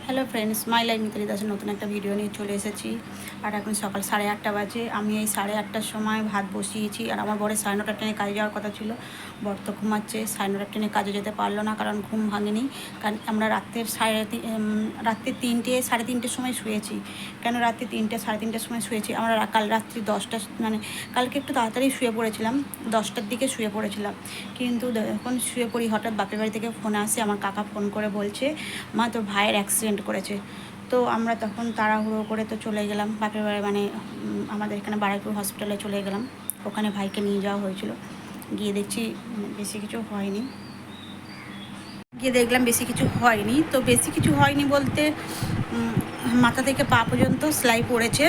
Hello friends, my life Mitali দাসের নতুন একটা ভিডিও নিয়ে চলে এসেছি। আর এখন সকাল 8:30 বাজে। আমি এই 8:30টার সময় ভাত বসিয়েছি। আর আমার বরের 9:30 ট্রেনে কাজে যাওয়ার কথা ছিল। বর তো ঘুমাচ্ছে, 9:30 ট্রেনে কাজে যেতে পারলো না, কারণ ঘুম ভাঙেনি। কারণ আমরা রাত্রে 3টে 3:30 সময় শুয়েছি। কেন রাত্রে 3টে 3:30 সময় শুয়েছি? আমরা কাল রাত্রি 10টা, মানে কালকে একটু তাড়াতাড়ি শুয়ে পড়েছিলাম, 10টার দিকে শুয়ে পড়েছিলাম। কিন্তু যখন শুয়ে পড়ি, হঠাৎ বাপের বাড়ি থেকে ফোন আসে। আমার কাকা ফোন করে বলছে, মা তোর ভাইয়ের অ্যাক্সিডেন্ট করেছে। তো আমরা তখন তাড়াহুড়ো করে তো চলে গেলাম বাপের বাড়ি, মানে আমাদের এখানে বারুইপুর হসপিটালে চলে গেলাম। ওখানে ভাইকে নিয়ে যাওয়া হয়েছিল। গিয়ে দেখছি বেশি কিছু হয়নি। তো বেশি কিছু হয়নি বলতে মাথা থেকে পা পর্যন্ত সেলাই পড়েছে।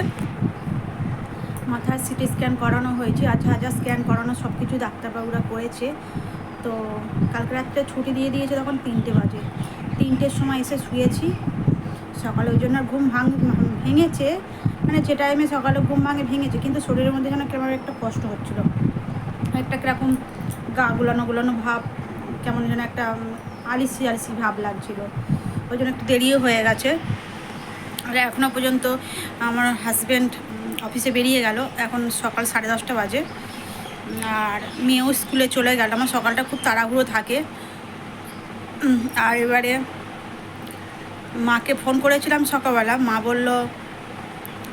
মাথার সিটি স্ক্যান করানো হয়েছে, আর যা যা স্ক্যান করানো সব কিছু ডাক্তারবাবুরা করেছে। তো কালকে রাত্রে ছুটি দিয়ে দিয়েছে, তখন 3টে বাজে। 3টের সময় এসে শুয়েছি। সকালে ওই জন্য ঘুম ভেঙেছে, মানে যে টাইমে সকালে ঘুম ভেঙেছে, কিন্তু শরীরের মধ্যে যেন কেমন একটা কষ্ট হচ্ছিলো, একটা কীরকম গা গুলানো গুলানো ভাব, কেমন যেন একটা আলিসি আলিসি ভাব লাগছিলো। ওই জন্য একটু দেরিও হয়ে গেছে। আর এখনও পর্যন্ত আমার হাজব্যান্ড অফিসে বেরিয়ে গেল। এখন সকাল 10:30 বাজে। আর মেয়েও স্কুলে চলে গেল। আমার সকালটা খুব তাড়াহুড়ো থাকে। আর এবারে মাকে ফোন করেছিলাম সকালবেলা। মা বলল,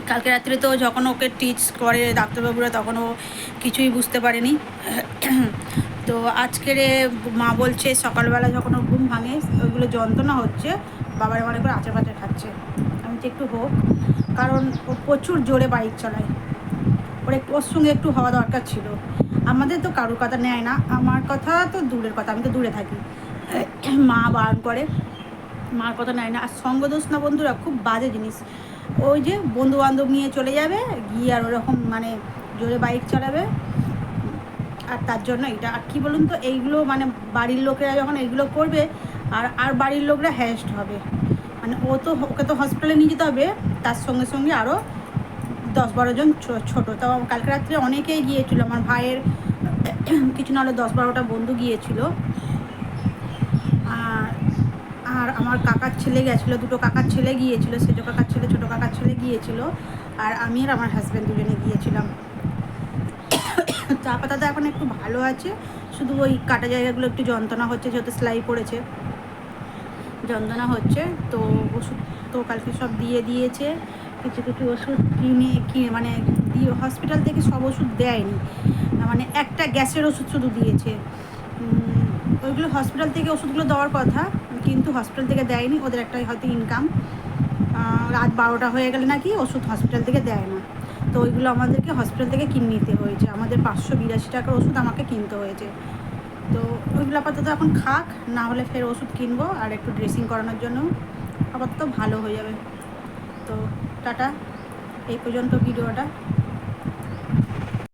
কালকে রাত্রে তো যখন ওকে টিচ করে ডাক্তারবাবুরা, তখন ও কিছুই বুঝতে পারেনি। তো আজকের মা বলছে সকালবেলা যখন ওর ঘুম ভাঙে, ওইগুলো যন্ত্রণা হচ্ছে, বাবার মনে করে আচার পাচার খাচ্ছে। আমি তো একটু হোক, কারণ ও প্রচুর জোরে বাইক চালায়। ওর সঙ্গে একটু হওয়া দরকার ছিল। আমাদের তো কারোর কথা নেয় না, আমার কথা তো দূরের কথা, আমি তো দূরে থাকি। মা বারণ করে, মার কথা নেয় না। আর সঙ্গদোষ না বন্ধুরা, খুব বাজে জিনিস। ওই যে বন্ধু বান্ধব নিয়ে চলে যাবে, গিয়ে আর ওরকম মানে জোরে বাইক চালাবে। আর তার জন্য এটা, আর কী বলুন তো, এইগুলো মানে বাড়ির লোকেরা যখন এইগুলো করবে, আর বাড়ির লোকরা হ্যারেস্ট হবে। মানে ওকে তো হসপিটালে নিয়ে যেতে হবে, তার সঙ্গে সঙ্গে আরও 10-12 জন ছোটো। তাও কালকে রাত্রে অনেকেই গিয়েছিলো। আমার ভাইয়ের কিছু না হলে 10-12টা বন্ধু গিয়েছিল। আর আমার কাকার ছেলে গেছিলো, দুটো কাকার ছেলে গিয়েছিলো, সেজো কাকার ছেলে, ছোটো কাকার ছেলে গিয়েছিলো। আর আমি আর আমার হাজব্যান্ড দুজনে গিয়েছিলাম। তো আপাতত এখন একটু ভালো আছে, শুধু ওই কাটা জায়গাগুলো একটু যন্ত্রণা হচ্ছে, যেহেতু সেলাই পড়েছে, যন্ত্রণা হচ্ছে। তো ওষুধ তো কালকে সব দিয়ে দিয়েছে। কিছু কিছু ওষুধ মানে দিয়ে হসপিটাল থেকে সব ওষুধ দেয়নি, মানে একটা গ্যাসের ওষুধ শুধু দিয়েছে। ওইগুলো হসপিটাল থেকে ওষুধগুলো দেওয়ার কথা, কিন্তু হসপিটাল থেকে দেয়নি। ওদের একটা হয়তো ইনকাম, রাত 12টা হয়ে গেলে নাকি ওষুধ হসপিটাল থেকে দেয় না। তো ওইগুলো আমাদেরকে হসপিটাল থেকে কিনে নিতে হয়েছে। আমাদের 582 টাকার ওষুধ আমাকে কিনতে হয়েছে। তো ওইগুলো আপাতত এখন খাক, না হলে ফের ওষুধ কিনবো। আর একটু ড্রেসিং করানোর জন্য আপাতত ভালো হয়ে যাবে। তো টাটা, এই পর্যন্ত ভিডিওটা।